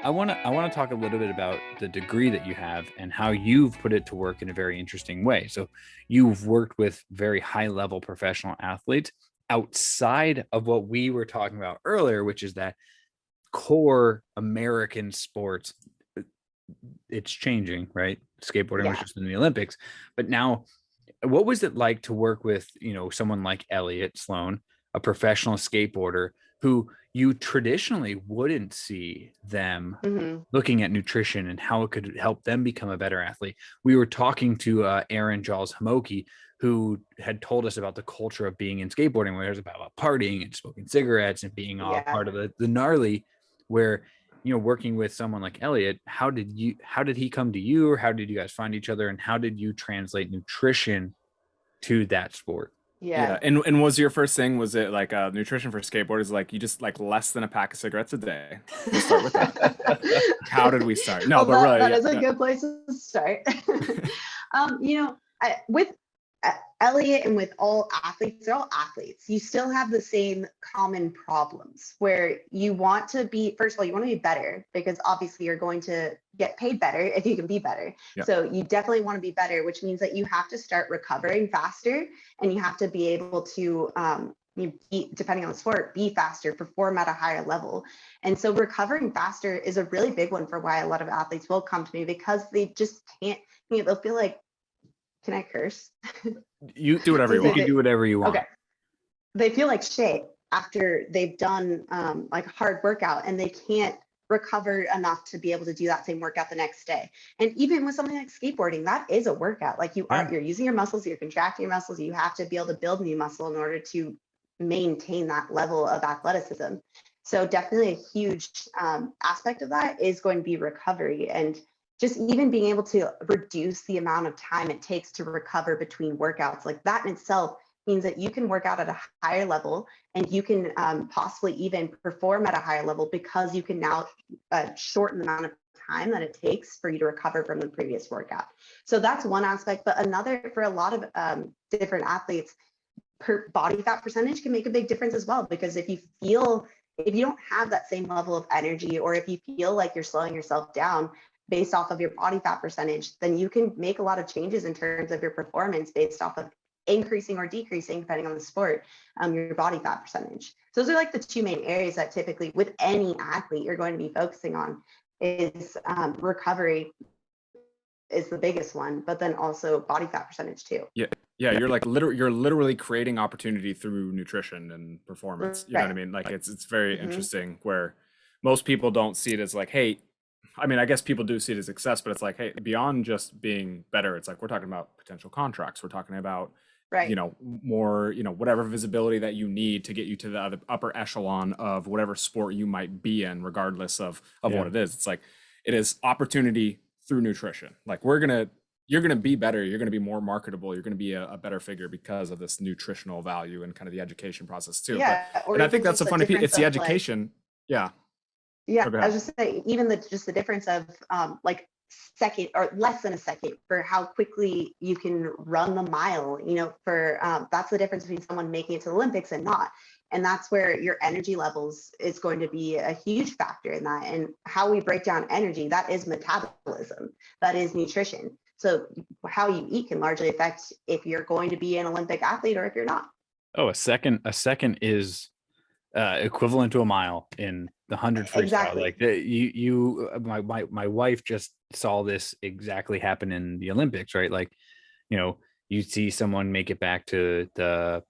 I want to talk a little bit about the degree that you have and how you've put it to work in a very interesting way. So you've worked with very high level professional athletes outside of what we were talking about earlier, which is that core American sports. It's changing, right? Skateboarding was Yeah. just in the Olympics, but now what was it like to work with, someone like Elliot Sloan, a professional skateboarder who you traditionally wouldn't see them hmm looking at nutrition and how it could help them become a better athlete? We were talking to Aaron Jaws Hamoki, who had told us about the culture of being in skateboarding, where it was about partying and smoking cigarettes and being all Yeah. part of the gnarly, where working with someone like Elliot, how did he come to you, or how did you guys find each other, and how did you translate nutrition to that sport? Yeah. Yeah. And was your first thing, was it like nutrition for skateboarders? Like you just like less than a pack of cigarettes a day? We'll start with that. How did we start? No, Well, but really, that yeah, is a yeah. good place to start. With Elliot and with all athletes, they're all athletes. You still have the same common problems where you want to be, first of all, you want to be better because obviously you're going to get paid better if you can be better. Yeah. So you definitely want to be better, which means that you have to start recovering faster and you have to be able to, depending on the sport, be faster, perform at a higher level. And so recovering faster is a really big one for why a lot of athletes will come to me because they just can't, they'll feel like, can I curse? You Do whatever you you want. can do whatever you want. Okay. They feel like shit after they've done like a hard workout and they can't recover enough to be able to do that same workout the next day. And even with something like skateboarding, that is a workout. Like you're using your muscles, you're contracting your muscles, you have to be able to build new muscle in order to maintain that level of athleticism. So definitely a huge aspect of that is going to be recovery, and just even being able to reduce the amount of time it takes to recover between workouts. Like that in itself means that you can work out at a higher level and you can possibly even perform at a higher level because you can now shorten the amount of time that it takes for you to recover from the previous workout. So that's one aspect. But another, for a lot of different athletes, per body fat percentage can make a big difference as well, because if you don't have that same level of energy, or if you feel like you're slowing yourself down based off of your body fat percentage, then you can make a lot of changes in terms of your performance based off of increasing or decreasing, depending on the sport, your body fat percentage. So those are like the two main areas that typically with any athlete you're going to be focusing on is recovery is the biggest one, but then also body fat percentage too. Yeah. Yeah, you're like you're literally creating opportunity through nutrition and performance. You know what I Right. mean? Like it's very Mm-hmm. interesting where most people don't see it as like, hey, I mean, I guess people do see it as success, but it's like, hey, beyond just being better, it's like we're talking about potential contracts. We're talking about, Right. more, whatever visibility that you need to get you to the upper echelon of whatever sport you might be in, regardless of Yeah. what it is. It's like it is opportunity through nutrition. Like you're gonna be better. You're gonna be more marketable. You're gonna be a better figure because of this nutritional value and kind of the education process too. Yeah. Or And I even think that's just the the funny piece. difference It's the of like, education. Yeah. yeah, Oh, go I ahead. was just saying, even just the difference of like second or less than a second for how quickly you can run the mile, for that's the difference between someone making it to the Olympics and not. And that's where your energy levels is going to be a huge factor in that. And how we break down energy, that is metabolism, that is nutrition. So how you eat can largely affect if you're going to be an Olympic athlete or if you're not. Oh, a second is equivalent to a mile in the 100 freestyle. Exactly. Like my wife just saw this exactly happen in the Olympics, right? Like, you see someone make it back to the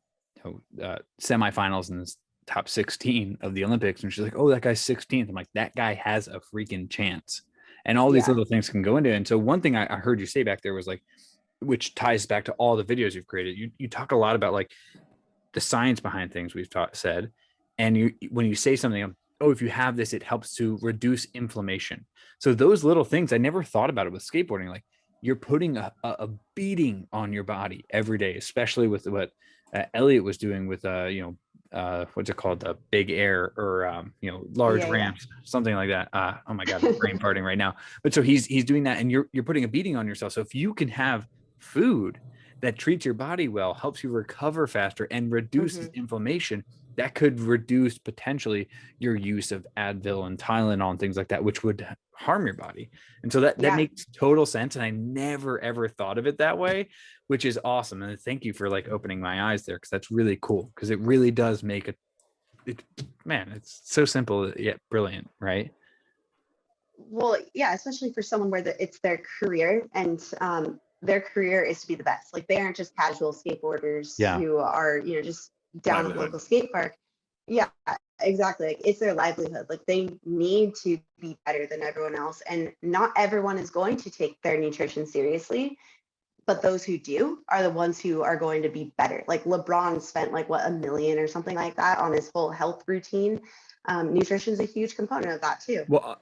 semifinals in the top 16 of the Olympics, and she's like, "Oh, that guy's 16th." I'm like, "That guy has a freaking chance." And all these Yeah. little things can go into it. And so one thing I heard you say back there was like, which ties back to all the videos you've created. You talk a lot about like the science behind things we've said. And when you say something, oh, if you have this, it helps to reduce inflammation. So those little things, I never thought about it with skateboarding. Like you're putting a beating on your body every day, especially with what Elliot was doing with, what's it called? The big air or, large Yeah. ramps, something like that. Oh my God, I'm brain farting right now. But so he's doing that, and you're putting a beating on yourself. So if you can have food that treats your body well, helps you recover faster and reduces Mm-hmm. inflammation, that could reduce potentially your use of Advil and Tylenol and things like that, which would harm your body. And so that Yeah. makes total sense. And I never ever thought of it that way, which is awesome. And thank you for like opening my eyes there, because that's really cool, because it really does make man, it's so simple yet brilliant, right? Well, yeah, especially for someone where it's their career, and their career is to be the best. Like, they aren't just casual skateboarders Yeah. who are, just down at the Livelihood. local skate park. Yeah, exactly. Like, it's their livelihood. Like, they need to be better than everyone else. And not everyone is going to take their nutrition seriously, but those who do are the ones who are going to be better. Like, LeBron spent like what, $1 million or something like that on his whole health routine. Nutrition is a huge component of that too. Well,